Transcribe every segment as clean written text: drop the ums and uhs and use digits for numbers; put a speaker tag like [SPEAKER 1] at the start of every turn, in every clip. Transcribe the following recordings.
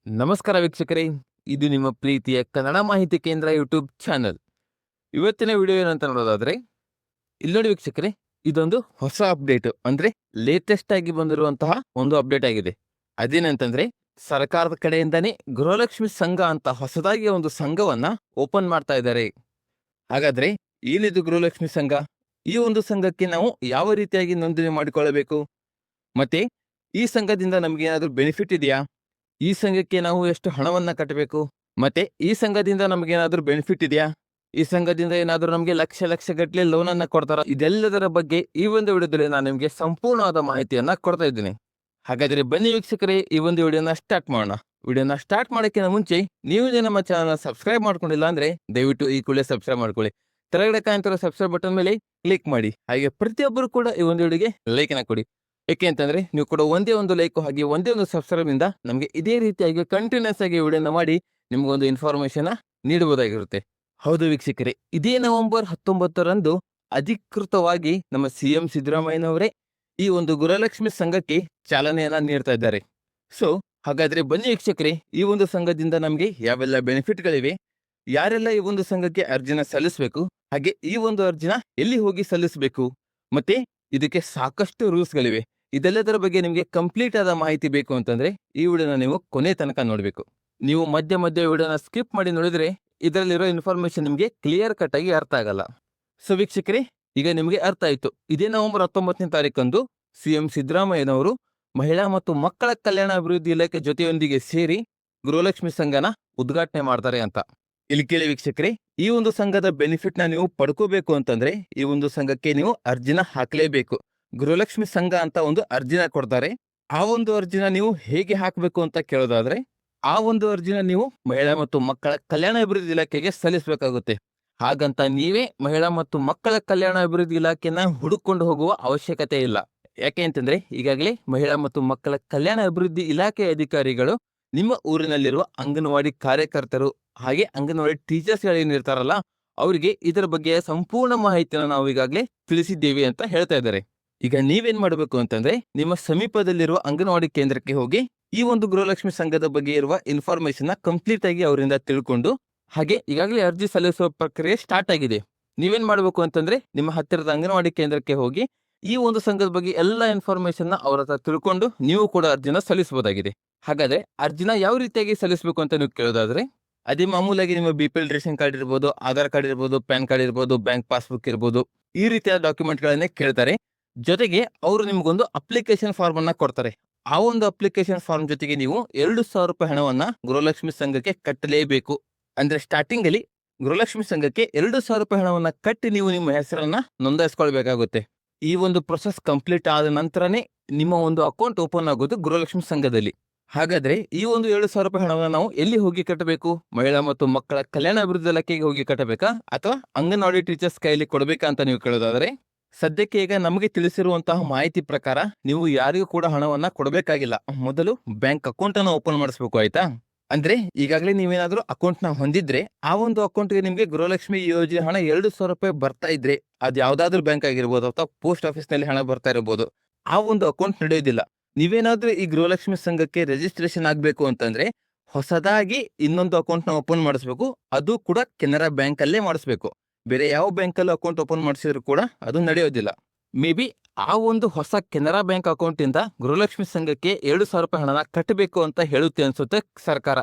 [SPEAKER 1] ನಮಸ್ಕಾರ ವೀಕ್ಷಕರೇ, ಇದು ನಿಮ್ಮ ಪ್ರೀತಿಯ ಕನ್ನಡ ಮಾಹಿತಿ ಕೇಂದ್ರ ಯೂಟ್ಯೂಬ್ ಚಾನಲ್. ಇವತ್ತಿನ ವಿಡಿಯೋ ಏನಂತ ನೋಡೋದಾದ್ರೆ, ಇಲ್ಲಿ ನೋಡಿ ವೀಕ್ಷಕರೇ, ಇದೊಂದು ಹೊಸ ಅಪ್ಡೇಟ್ ಅಂದ್ರೆ ಲೇಟೆಸ್ಟ್ ಆಗಿ ಬಂದಿರುವಂತಹ ಒಂದು ಅಪ್ಡೇಟ್ ಆಗಿದೆ. ಅದೇನಂತಂದ್ರೆ, ಸರ್ಕಾರದ ಕಡೆಯಿಂದಾನೇ ಗೃಹಲಕ್ಷ್ಮಿ ಸಂಘ ಅಂತ ಹೊಸದಾಗಿ ಒಂದು ಸಂಘವನ್ನ ಓಪನ್ ಮಾಡ್ತಾ ಇದ್ದಾರೆ. ಹಾಗಾದ್ರೆ ಏನಿದು ಗೃಹಲಕ್ಷ್ಮಿ ಸಂಘ? ಈ ಒಂದು ಸಂಘಕ್ಕೆ ನಾವು ಯಾವ ರೀತಿಯಾಗಿ ನೋಂದಣಿ ಮಾಡಿಕೊಳ್ಳಬೇಕು, ಮತ್ತೆ ಈ ಸಂಘದಿಂದ ನಮ್ಗೆ ಏನಾದ್ರೂ ಬೆನಿಫಿಟ್ ಇದೆಯಾ, ಈ ಸಂಘಕ್ಕೆ ನಾವು ಎಷ್ಟು ಹಣವನ್ನ ಕಟ್ಟಬೇಕು, ಮತ್ತೆ ಈ ಸಂಘದಿಂದ ನಮಗೇನಾದ್ರೂ ಬೆನಿಫಿಟ್ ಇದೆಯಾ, ಈ ಸಂಘದಿಂದ ಏನಾದ್ರೂ ನಮಗೆ ಲಕ್ಷ ಗಟ್ಟಲೆ ಲೋನ್ ಅನ್ನ ಕೊಡ್ತಾರ, ಇದೆಲ್ಲದರ ಬಗ್ಗೆ ಈ ಒಂದು ವಿಡಿಯೋದಲ್ಲಿ ನಾನು ನಿಮಗೆ ಸಂಪೂರ್ಣವಾದ ಮಾಹಿತಿಯನ್ನ ಕೊಡ್ತಾ ಇದ್ದೀನಿ. ಹಾಗಾದ್ರೆ ಬನ್ನಿ ವೀಕ್ಷಕರೇ, ಈ ಒಂದು ವಿಡಿಯೋನ ಸ್ಟಾರ್ಟ್ ಮಾಡೋಣ. ವಿಡಿಯೋನ ಸ್ಟಾರ್ಟ್ ಮಾಡೋಕ್ಕಿಂತ ಮುಂಚೆ ನೀವು ನಮ್ಮ ಚಾನಲ್ ಸಬ್ಸ್ಕ್ರೈಬ್ ಮಾಡ್ಕೊಂಡಿಲ್ಲ ಅಂದ್ರೆ ದಯವಿಟ್ಟು ಈ ಕೂಡಲೇ ಸಬ್ಸ್ಕ್ರೈಬ್ ಮಾಡ್ಕೊಳ್ಳಿ. ಕೆಳಗಡೆ ಕಾಣ್ತಿರೋ ಸಬ್ಸ್ಕ್ರೈಬ್ ಬಟನ್ ಮೇಲೆ ಕ್ಲಿಕ್ ಮಾಡಿ. ಹಾಗೆ ಪ್ರತಿಯೊಬ್ಬರು ಕೂಡ ಈ ಒಂದು ವಿಡಿಯೋಗೆ ಲೈಕ್ ಅನ್ನ ಕೊಡಿ. ಯಾಕೆ ಅಂತಂದ್ರೆ, ನೀವು ಕೂಡ ಒಂದೇ ಒಂದು ಲೈಕ್ ಹಾಗೆ ಒಂದೇ ಒಂದು ಸಬ್ಸ್ಕ್ರೈಬ್ ಇಂದ ನಮಗೆ ಇದೇ ರೀತಿಯಾಗಿ ಕಂಟಿನ್ಯೂಸ್ ಆಗಿ ವಿಡಿಯೋನ ಮಾಡಿ ನಿಮ್ಗೊಂದು ಇನ್ಫಾರ್ಮೇಶನ್ ನೀಡಬಹುದಾಗಿರುತ್ತೆ. ಹೌದು ವೀಕ್ಷಕರೇ, ಇದೇ ನವೆಂಬರ್ 19ರಂದು ಅಧಿಕೃತವಾಗಿ ನಮ್ಮ CM ಸಿದ್ದರಾಮಯ್ಯನವರೇ ಈ ಒಂದು ಗೃಹಲಕ್ಷ್ಮಿ ಸಂಘಕ್ಕೆ ಚಾಲನೆಯನ್ನ ನೀಡ್ತಾ ಇದ್ದಾರೆ. ಸೊ ಹಾಗಾದ್ರೆ ಬನ್ನಿ ವೀಕ್ಷಕರೇ, ಈ ಒಂದು ಸಂಘದಿಂದ ನಮಗೆ ಯಾವೆಲ್ಲ ಬೆನಿಫಿಟ್ಗಳಿವೆ, ಯಾರೆಲ್ಲ ಈ ಒಂದು ಸಂಘಕ್ಕೆ ಅರ್ಜಿನ ಸಲ್ಲಿಸಬೇಕು, ಹಾಗೆ ಈ ಒಂದು ಅರ್ಜಿನ ಎಲ್ಲಿ ಹೋಗಿ ಸಲ್ಲಿಸಬೇಕು, ಮತ್ತೆ ಇದಕ್ಕೆ ಸಾಕಷ್ಟು ರೂಲ್ಸ್ಗಳಿವೆ. ಇದೆಲ್ಲದರ ಬಗ್ಗೆ ನಿಮಗೆ ಕಂಪ್ಲೀಟ್ ಆದ ಮಾಹಿತಿ ಬೇಕು ಅಂತಂದ್ರೆ ಈ ವಿಡಿಯೋನ ನೀವು ಕೊನೆ ತನಕ ನೋಡಬೇಕು. ನೀವು ಮಧ್ಯ ವಿಡಿಯೋನ ಸ್ಕಿಪ್ ಮಾಡಿ ನೋಡಿದ್ರೆ ಇದರಲ್ಲಿರೋ ಇನ್ಫಾರ್ಮೇಶನ್ ನಿಮಗೆ ಕ್ಲಿಯರ್ ಕಟ್ ಆಗಿ ಅರ್ಥ ಆಗಲ್ಲ. ಸೊ ವೀಕ್ಷಕರೇ, ಈಗ ನಿಮಗೆ ಅರ್ಥ ಆಯ್ತು. ಇದೇ ನವೆಂಬರ್ 19ನೇ ತಾರೀಕಂದು CM ಸಿದ್ದರಾಮಯ್ಯನವರು ಮಹಿಳಾ ಮತ್ತು ಮಕ್ಕಳ ಕಲ್ಯಾಣ ಅಭಿವೃದ್ಧಿ ಇಲಾಖೆ ಜೊತೆಯೊಂದಿಗೆ ಸೇರಿ ಗೃಹಲಕ್ಷ್ಮಿ ಸಂಘನ ಉದ್ಘಾಟನೆ ಮಾಡ್ತಾರೆ ಅಂತ. ಇಲ್ಲಿ ಕೇಳಿ ವೀಕ್ಷಕರೇ, ಈ ಒಂದು ಸಂಘದ ಬೆನಿಫಿಟ್ ನ ನೀವು ಪಡ್ಕೋಬೇಕು ಅಂತಂದ್ರೆ ಈ ಒಂದು ಸಂಘಕ್ಕೆ ನೀವು ಅರ್ಜಿನ ಹಾಕಲೇಬೇಕು. ಗೃಹಲಕ್ಷ್ಮಿ ಸಂಘ ಅಂತ ಒಂದು ಅರ್ಜಿನ ಕೊಡ್ತಾರೆ. ಆ ಒಂದು ಅರ್ಜಿನ ನೀವು ಹೇಗೆ ಹಾಕಬೇಕು ಅಂತ ಕೇಳೋದಾದ್ರೆ, ಆ ಒಂದು ಅರ್ಜಿನ ನೀವು ಮಹಿಳಾ ಮತ್ತು ಮಕ್ಕಳ ಕಲ್ಯಾಣ ಅಭಿವೃದ್ಧಿ ಇಲಾಖೆಗೆ ಸಲ್ಲಿಸಬೇಕಾಗುತ್ತೆ. ಹಾಗಂತ ನೀವೇ ಮಹಿಳಾ ಮತ್ತು ಮಕ್ಕಳ ಕಲ್ಯಾಣ ಅಭಿವೃದ್ಧಿ ಇಲಾಖೆನ ಹುಡುಕೊಂಡು ಹೋಗುವ ಅವಶ್ಯಕತೆ ಇಲ್ಲ. ಯಾಕೆ ಅಂತಂದ್ರೆ, ಈಗಾಗಲೇ ಮಹಿಳಾ ಮತ್ತು ಮಕ್ಕಳ ಕಲ್ಯಾಣ ಅಭಿವೃದ್ಧಿ ಇಲಾಖೆ ಅಧಿಕಾರಿಗಳು ನಿಮ್ಮ ಊರಿನಲ್ಲಿರುವ ಅಂಗನವಾಡಿ ಕಾರ್ಯಕರ್ತರು ಹಾಗೆ ಅಂಗನವಾಡಿ ಟೀಚರ್ಸ್ ಏನಿರ್ತಾರಲ್ಲ, ಅವರಿಗೆ ಇದರ ಬಗ್ಗೆ ಸಂಪೂರ್ಣ ಮಾಹಿತಿಯನ್ನು ನಾವು ಈಗಾಗಲೇ ತಿಳಿಸಿದ್ದೇವೆ ಅಂತ ಹೇಳ್ತಾ ಇದ್ದಾರೆ. ಈಗ ನೀವೇನ್ ಮಾಡಬೇಕು ಅಂತಂದ್ರೆ, ನಿಮ್ಮ ಸಮೀಪದಲ್ಲಿರುವ ಅಂಗನವಾಡಿ ಕೇಂದ್ರಕ್ಕೆ ಹೋಗಿ ಈ ಒಂದು ಗೃಹಲಕ್ಷ್ಮಿ ಸಂಘದ ಬಗ್ಗೆ ಇರುವ ಇನ್ಫಾರ್ಮೇಶನ್ ಕಂಪ್ಲೀಟ್ ಆಗಿ ಅವರಿಂದ ತಿಳ್ಕೊಂಡು, ಹಾಗೆ ಈಗಾಗಲೇ ಅರ್ಜಿ ಸಲ್ಲಿಸುವ ಪ್ರಕ್ರಿಯೆ ಸ್ಟಾರ್ಟ್ ಆಗಿದೆ. ನೀವೇನ್ ಮಾಡಬೇಕು ಅಂತಂದ್ರೆ, ನಿಮ್ಮ ಹತ್ತಿರದ ಅಂಗನವಾಡಿ ಕೇಂದ್ರಕ್ಕೆ ಹೋಗಿ ಈ ಒಂದು ಸಂಘದ ಬಗ್ಗೆ ಎಲ್ಲ ಇನ್ಫಾರ್ಮೇಶನ್ ಅವ್ರ ಹತ್ರ ತಿಳ್ಕೊಂಡು ನೀವು ಕೂಡ ಅರ್ಜಿನ ಸಲ್ಲಿಸಬಹುದಾಗಿದೆ. ಹಾಗಾದ್ರೆ ಅರ್ಜಿನ ಯಾವ ರೀತಿಯಾಗಿ ಸಲ್ಲಿಸಬೇಕು ಅಂತ ನೀವು ಕೇಳೋದಾದ್ರೆ, ಅದೇ ಮಾಮೂಲಾಗಿ ನಿಮ್ಮ BPL ರೇಷನ್ ಕಾರ್ಡ್ ಇರ್ಬೋದು, ಆಧಾರ್ ಕಾರ್ಡ್ ಇರ್ಬೋದು, ಪ್ಯಾನ್ ಕಾರ್ಡ್ ಇರ್ಬೋದು, ಬ್ಯಾಂಕ್ ಪಾಸ್ಬುಕ್ ಇರ್ಬೋದು, ಈ ರೀತಿಯ ಡಾಕ್ಯುಮೆಂಟ್ ಗಳನ್ನೇ ಕೇಳ್ತಾರೆ. ಜೊತೆಗೆ ಅವರು ನಿಮ್ಗೊಂದು ಅಪ್ಲಿಕೇಶನ್ ಫಾರ್ಮ್ ಅನ್ನ ಕೊಡ್ತಾರೆ. ಆ ಒಂದು ಅಪ್ಲಿಕೇಶನ್ ಫಾರ್ಮ್ ಜೊತೆಗೆ ನೀವು 2,000 ರೂಪಾಯಿ ಹಣವನ್ನ ಗೃಹಲಕ್ಷ್ಮಿ ಸಂಘಕ್ಕೆ ಕಟ್ಟಲೇಬೇಕು. ಅಂದ್ರೆ ಸ್ಟಾರ್ಟಿಂಗ್ ಅಲ್ಲಿ ಗೃಹಲಕ್ಷ್ಮಿ ಸಂಘಕ್ಕೆ 2,000 ರೂಪಾಯಿ ಹಣವನ್ನ ಕಟ್ಟಿ ನೀವು ನಿಮ್ಮ ಹೆಸರನ್ನ ನೋಂದಾಯಿಸ್ಕೊಳ್ಬೇಕಾಗುತ್ತೆ. ಈ ಒಂದು ಪ್ರೊಸೆಸ್ ಕಂಪ್ಲೀಟ್ ಆದ ನಂತರನೇ ನಿಮ್ಮ ಒಂದು ಅಕೌಂಟ್ ಓಪನ್ ಆಗೋದು ಗೃಹಲಕ್ಷ್ಮಿ ಸಂಘದಲ್ಲಿ. ಹಾಗಾದ್ರೆ ಈ ಒಂದು 7,000 ರೂಪಾಯಿ ಹಣವನ್ನು ನಾವು ಎಲ್ಲಿ ಹೋಗಿ ಕಟ್ಟಬೇಕು? ಮಹಿಳಾ ಮತ್ತು ಮಕ್ಕಳ ಕಲ್ಯಾಣ ಅಭಿವೃದ್ಧಿ ಇಲಾಖೆಗೆ ಹೋಗಿ ಕಟ್ಟಬೇಕಾ, ಅಥವಾ ಅಂಗನವಾಡಿ ಟೀಚರ್ಸ್ ಕೈಯಲ್ಲಿ ಕೊಡಬೇಕಾ ಅಂತ ನೀವು ಕೇಳೋದಾದ್ರೆ, ಸದ್ಯಕ್ಕೆ ಈಗ ನಮಗೆ ತಿಳಿಸಿರುವಂತಹ ಮಾಹಿತಿ ಪ್ರಕಾರ ನೀವು ಯಾರಿಗೂ ಕೂಡ ಹಣವನ್ನ ಕೊಡಬೇಕಾಗಿಲ್ಲ. ಮೊದಲು ಬ್ಯಾಂಕ್ ಅಕೌಂಟ್ ಅನ್ನು ಓಪನ್ ಮಾಡಿಸ್ಬೇಕು, ಆಯ್ತಾ? ಅಂದ್ರೆ ಈಗಾಗಲೇ ನೀವೇನಾದ್ರೂ ಅಕೌಂಟ್ ನ ಹೊಂದಿದ್ರೆ ಆ ಒಂದು ಅಕೌಂಟ್ಗೆ ನಿಮಗೆ ಗೃಹಲಕ್ಷ್ಮಿ ಯೋಜನೆ ಹಣ 2,000 ರೂಪಾಯಿ ಬರ್ತಾ ಇದ್ರೆ, ಅದು ಯಾವ್ದಾದ್ರು ಬ್ಯಾಂಕ್ ಆಗಿರ್ಬೋದು ಅಥವಾ ಪೋಸ್ಟ್ ಆಫೀಸ್ ನಲ್ಲಿ ಹಣ ಬರ್ತಾ ಇರಬಹುದು, ಆ ಒಂದು ಅಕೌಂಟ್ ನಡೆಯೋದಿಲ್ಲ. ನೀವೇನಾದ್ರೂ ಈ ಗೃಹಲಕ್ಷ್ಮಿ ಸಂಘಕ್ಕೆ ರಿಜಿಸ್ಟ್ರೇಷನ್ ಆಗ್ಬೇಕು ಅಂತಂದ್ರೆ ಹೊಸದಾಗಿ ಇನ್ನೊಂದು ಅಕೌಂಟ್ ನ ಓಪನ್ ಮಾಡಿಸ್ಬೇಕು. ಅದು ಕೂಡ ಕೆನರಾ ಬ್ಯಾಂಕ್ ಅಲ್ಲೇ ಮಾಡಿಸ್ಬೇಕು. ಬೇರೆ ಯಾವ ಬ್ಯಾಂಕ್ ಅಲ್ಲಿ ಅಕೌಂಟ್ ಓಪನ್ ಮಾಡಿಸಿದ್ರು ಕೂಡ ಅದು ನಡೆಯೋದಿಲ್ಲ. ಮೇ ಬಿ ಆ ಒಂದು ಹೊಸ ಕೆನರಾ ಬ್ಯಾಂಕ್ ಅಕೌಂಟ್ ಇಂದ ಗೃಹಲಕ್ಷ್ಮಿ ಸಂಘಕ್ಕೆ 2,000 ರೂಪಾಯಿ ಹಣನ ಕಟ್ಟಬೇಕು ಅಂತ ಹೇಳುತ್ತೆ ಅನ್ಸುತ್ತೆ ಸರ್ಕಾರ.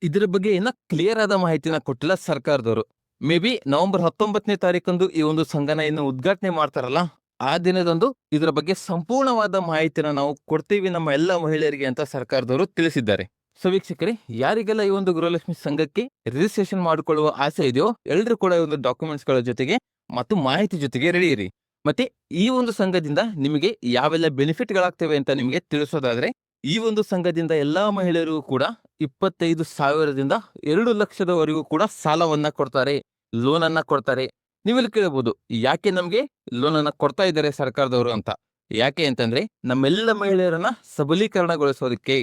[SPEAKER 1] ಇದ್ರ ಬಗ್ಗೆ ಇನ್ನ ಕ್ಲಿಯರ್ ಆದ ಮಾಹಿತಿನ ಕೊಟ್ಟಿಲ್ಲ ಸರ್ಕಾರದವರು. ಮೇ ಬಿ ನವೆಂಬರ್ 19ನೇ ತಾರೀಕಂದು ಈ ಒಂದು ಸಂಘನ ಇನ್ನು ಉದ್ಘಾಟನೆ ಮಾಡ್ತಾರಲ್ಲ, ಆ ದಿನದಂದು ಇದರ ಬಗ್ಗೆ ಸಂಪೂರ್ಣವಾದ ಮಾಹಿತಿನ ನಾವು ಕೊಡ್ತೀವಿ ನಮ್ಮ ಎಲ್ಲ ಮಹಿಳೆಯರಿಗೆ ಅಂತ ಸರ್ಕಾರದವರು ತಿಳಿಸಿದ್ದಾರೆ. ಸೊ ವೀಕ್ಷಕರೇ, ಯಾರಿಗೆಲ್ಲ ಈ ಒಂದು ಗೃಹಲಕ್ಷ್ಮಿ ಸಂಘಕ್ಕೆ ರಿಜಿಸ್ಟ್ರೇಷನ್ ಮಾಡಿಕೊಳ್ಳುವ ಆಸೆ ಇದೆಯೋ ಎಲ್ಲರೂ ಕೂಡ ಈ ಒಂದು ಡಾಕ್ಯುಮೆಂಟ್ಸ್ ಗಳ ಜೊತೆಗೆ ಮತ್ತು ಮಾಹಿತಿ ಜೊತೆಗೆ ರೆಡಿ ಇರಿ. ಮತ್ತೆ ಈ ಒಂದು ಸಂಘದಿಂದ ನಿಮಗೆ ಯಾವೆಲ್ಲ ಬೆನಿಫಿಟ್ ಗಳಾಗ್ತವೆ ಅಂತ ನಿಮಗೆ ತಿಳಿಸೋದಾದ್ರೆ, ಈ ಒಂದು ಸಂಘದಿಂದ ಎಲ್ಲಾ ಮಹಿಳೆಯರಿಗೂ ಕೂಡ 25,000ದಿಂದ 2,00,000ವರೆಗೂ ಕೂಡ ಸಾಲವನ್ನ ಕೊಡ್ತಾರೆ, ಲೋನ್ ಅನ್ನ ಕೊಡ್ತಾರೆ. ನೀವೆಲ್ಲ ಕೇಳಬಹುದು, ಯಾಕೆ ನಮ್ಗೆ ಲೋನ್ ಅನ್ನ ಕೊಡ್ತಾ ಇದ್ದಾರೆ ಸರ್ಕಾರದವರು ಅಂತ. ಯಾಕೆ ಅಂತಂದ್ರೆ, ನಮ್ಮೆಲ್ಲ ಮಹಿಳೆಯರನ್ನ ಸಬಲೀಕರಣಗೊಳಿಸೋದಕ್ಕೆ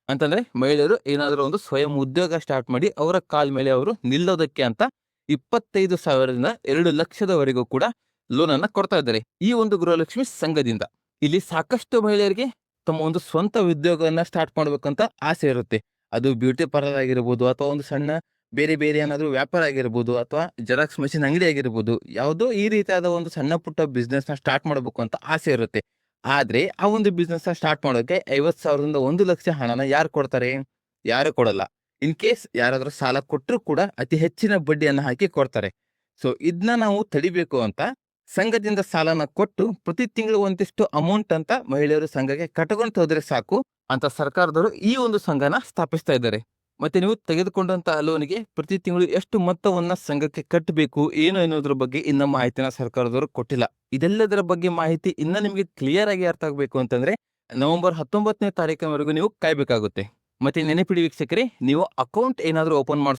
[SPEAKER 1] ಅಂತಂದ್ರೆ, ಮಹಿಳೆಯರು ಏನಾದರೂ ಒಂದು ಸ್ವಯಂ ಉದ್ಯೋಗ ಸ್ಟಾರ್ಟ್ ಮಾಡಿ ಅವರ ಕಾಲ್ ಮೇಲೆ ಅವರು ನಿಲ್ಲೋದಕ್ಕೆ ಅಂತ 25,000ದಿಂದ 2,00,000ವರೆಗೂ ಕೂಡ ಲೋನ್ ಅನ್ನ ಕೊಡ್ತಾ ಇದ್ದಾರೆ ಈ ಒಂದು ಗೃಹಲಕ್ಷ್ಮಿ ಸಂಘದಿಂದ. ಇಲ್ಲಿ ಸಾಕಷ್ಟು ಮಹಿಳೆಯರಿಗೆ ತಮ್ಮ ಒಂದು ಸ್ವಂತ ಉದ್ಯೋಗವನ್ನ ಸ್ಟಾರ್ಟ್ ಮಾಡ್ಬೇಕಂತ ಆಸೆ ಇರುತ್ತೆ. ಅದು ಬ್ಯೂಟಿ ಪಾರ್ಲರ್ ಆಗಿರ್ಬೋದು ಅಥವಾ ಒಂದು ಸಣ್ಣ ಬೇರೆ ಬೇರೆ ಏನಾದರೂ ವ್ಯಾಪಾರ ಆಗಿರ್ಬೋದು ಅಥವಾ ಜೆರಾಕ್ಸ್ ಮಷಿನ್ ಅಂಗಡಿ ಆಗಿರ್ಬೋದು, ಯಾವುದೋ ಈ ರೀತಿಯಾದ ಒಂದು ಸಣ್ಣ ಪುಟ್ಟ ಬಿಸ್ನೆಸ್ನ ಸ್ಟಾರ್ಟ್ ಮಾಡಬೇಕು ಅಂತ ಆಸೆ ಇರುತ್ತೆ. ಆದರೆ ಆ ಒಂದು ಬಿಸ್ನೆಸ್ನ ಸ್ಟಾರ್ಟ್ ಮಾಡೋಕ್ಕೆ 50,000ದಿಂದ 1,00,000 ಹಣನ ಯಾರು ಕೊಡ್ತಾರೆ? ಯಾರು ಕೊಡಲ್ಲ. ಇನ್ ಕೇಸ್ ಯಾರಾದರೂ ಸಾಲ ಕೊಟ್ಟರೂ ಕೂಡ ಅತಿ ಹೆಚ್ಚಿನ ಬಡ್ಡಿಯನ್ನು ಹಾಕಿ ಕೊಡ್ತಾರೆ. ಸೊ ಇದನ್ನ ನಾವು ತಡಿಬೇಕು ಅಂತ ಸಂಘದಿಂದ ಸಾಲನ ಕೊಟ್ಟು ಪ್ರತಿ ತಿಂಗಳು ಒಂದಿಷ್ಟು ಅಮೌಂಟ್ ಅಂತ ಮಹಿಳೆಯರು ಸಂಘಕ್ಕೆ ಕಟ್ಕೊಂತ ಹೋದ್ರೆ ಸಾಕು ಅಂತ ಸರ್ಕಾರದವರು ಈ ಒಂದು ಸಂಘನ ಸ್ಥಾಪಿಸ್ತಾ ಇದ್ದಾರೆ. ಮತ್ತೆ ನೀವು ತೆಗೆದುಕೊಂಡಂತ ಲೋನಿಗೆ ಪ್ರತಿ ತಿಂಗಳು ಎಷ್ಟು ಮೊತ್ತವನ್ನ ಸಂಘಕ್ಕೆ ಕಟ್ಟಬೇಕು ಏನು ಅನ್ನೋದ್ರ ಬಗ್ಗೆ ಇನ್ನ ಮಾಹಿತಿನ ಸರ್ಕಾರದವರು ಕೊಟ್ಟಿಲ್ಲ. ಇದೆಲ್ಲದರ ಬಗ್ಗೆ ಮಾಹಿತಿ ಇನ್ನ ನಿಮಗೆ ಕ್ಲಿಯರ್ ಆಗಿ ಅರ್ಥ ಆಗಬೇಕು ಅಂತಂದ್ರೆ ನವೆಂಬರ್ 19ನೇ ತಾರೀಕಿನವರೆಗೂ ನೀವು ಕಾಯ್ಬೇಕಾಗುತ್ತೆ. ಮತ್ತೆ ನೆನಪಿಡಿ ವೀಕ್ಷಕರೇ, ನೀವು ಅಕೌಂಟ್ ಏನಾದರೂ ಓಪನ್